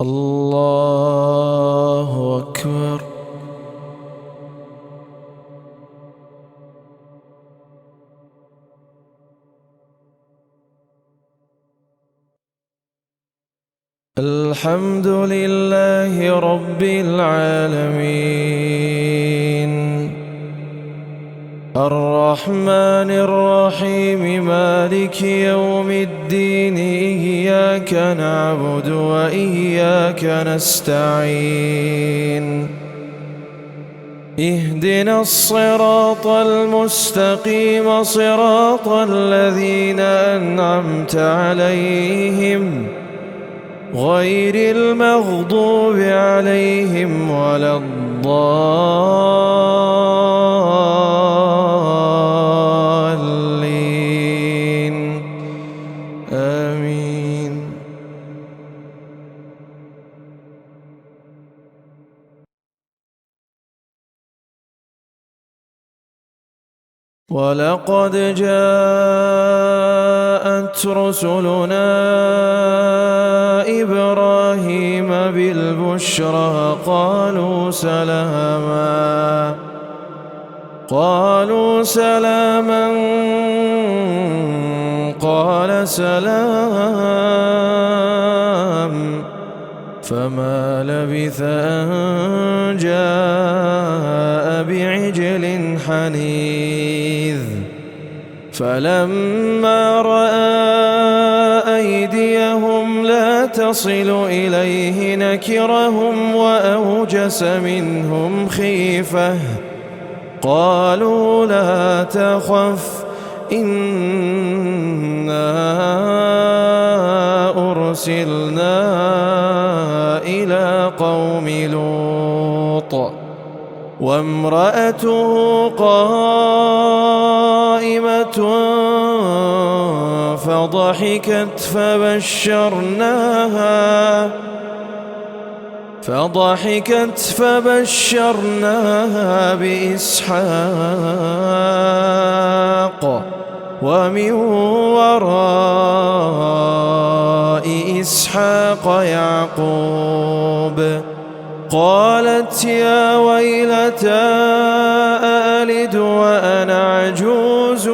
الله أكبر. الحمد لله رب العالمين، الرحمن الرحيم، مالك يوم الدين. إياك نعبد وإياك نستعين، اهدنا الصراط المستقيم، صراط الذين أنعمت عليهم غير المغضوب عليهم ولا الضالين، آمين. ولقد جاءت رسلنا إبراهيم بالبشرى قالوا سلاما قال سلام، فما لبث أن جاء بعجل حنيذ. فلما رأى أيديهم لا تصل إليه نكرهم وأوجس منهم خيفة. قالوا لا تخف، إنا أرسلنا إلى قوم لوط، وامرأته قائمة فضحكت فبشرناها بإسحاق، ومن وراء إسحاق يعقوب. قالت يا ويلتى أألد وأنا عجوز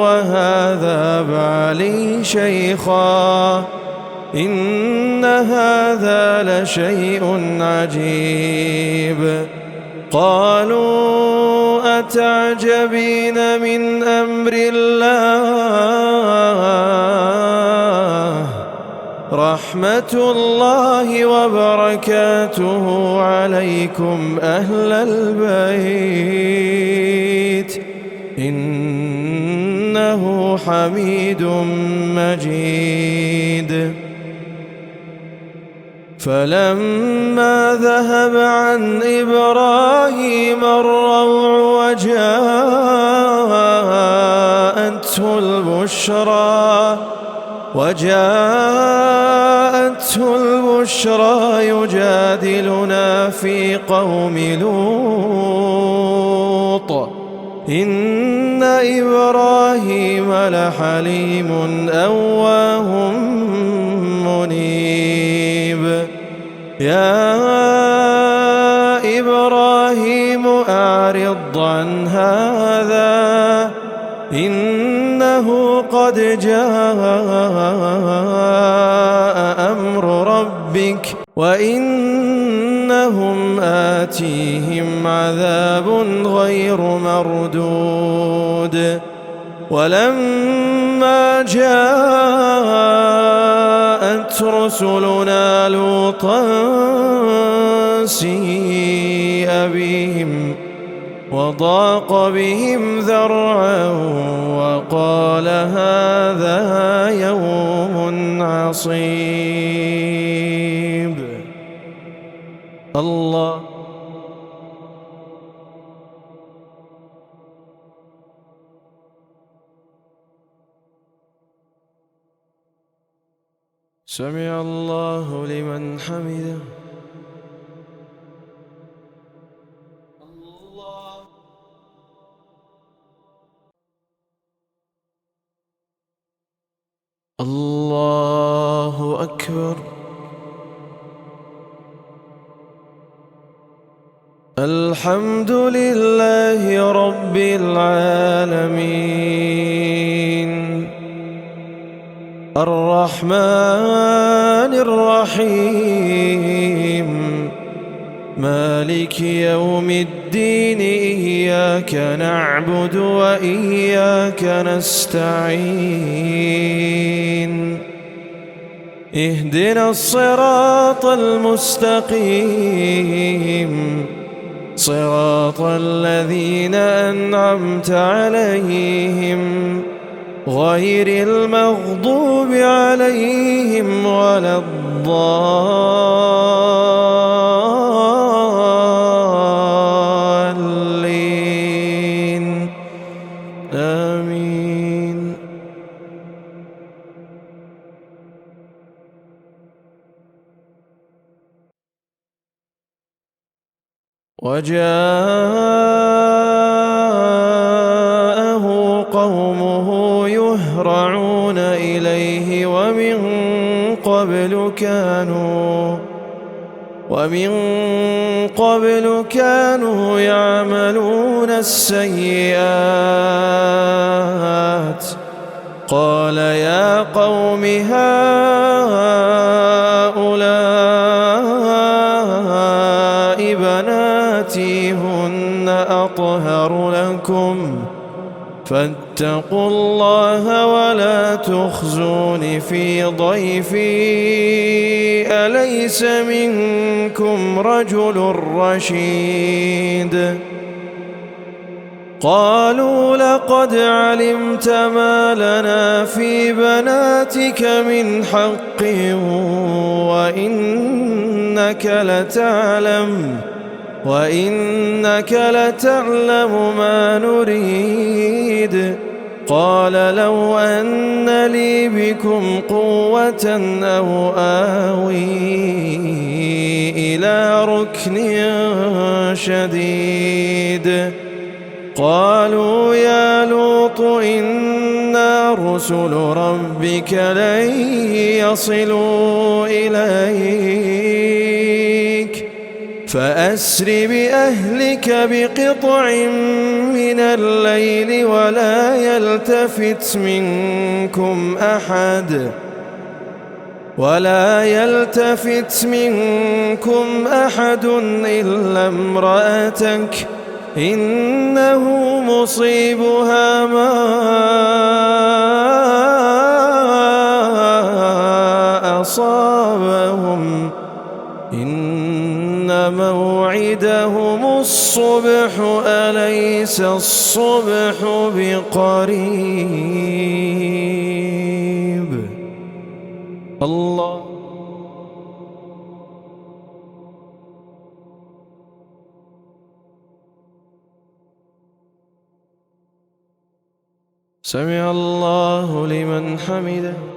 وهذا بعلي شيخا، إن هذا لشيء عجيب. قالوا أتعجبين من أمر الله، رحمة الله وبركاته عليكم أهل البيت، إنه حميد مجيد. فلماذهب عن إبراهيم الروع وجاءته البشرى يجادلنا في قوم لوط، إن إبراهيم لحليم أواه منيب. يا إبراهيم أعرض عن هذا، إنه قد جاء أمر ربك، وإنهم آتيهم عذاب غير مردود. ولما جاءت رسلنا لوطا سيء بهم وضاق بهم ذرعا وقال هذا يوم عصيب. الله. سمع الله لمن حمده. الله أكبر. الحمد لله رب العالمين الرحمن الرحيم مالك يوم الدين إياك نعبد وإياك نستعين اهدنا الصراط المستقيم صراط الذين أنعمت عليهم غير المغضوب عليهم ولا الضالين آمين. وجاءه قومه يهرعون إليه ومن قبل كانوا يعملون السيئات قال يا قوم هؤلاء بناتي هن أطهر لكم فاتقوا الله ولا تخزون في ضيفي أليس منكم رجل رشيد قالوا لقد علمت ما لنا في بناتك من حق وإنك لتعلم ما نريد قال لو أن لي بكم قوة أو آوي إلى ركن شديد قالوا يا لوط إنا رسل ربك لن يصلوا إليك فأسر بأهلك بقطع من الليل ولا يلتفت منكم أحد إلا امرأتك إنه مصيبها ما أصابهم إن موعدهم الصبح أليس الصبح بقريب الله سمع الله لمن حمده.